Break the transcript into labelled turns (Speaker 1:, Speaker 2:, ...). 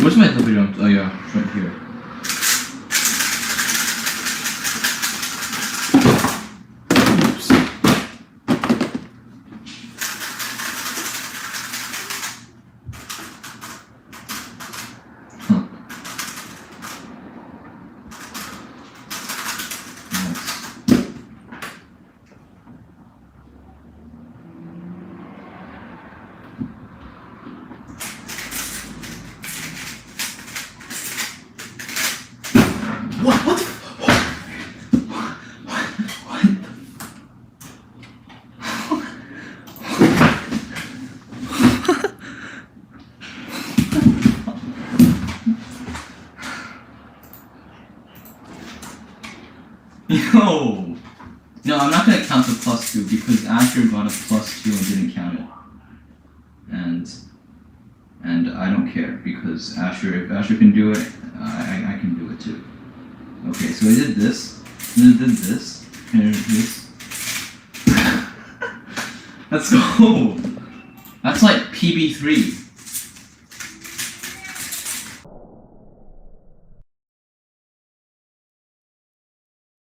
Speaker 1: Where's my other jump? Oh yeah, right here. Oops. Huh. What the? What the? Yo! No, I'm not gonna count the +2 because Asher got a +2 and didn't count it. And I don't care because if Asher can do it, I can do it too. Okay, so I did this, and I did this, and I did this. Let's go! That's like PB3.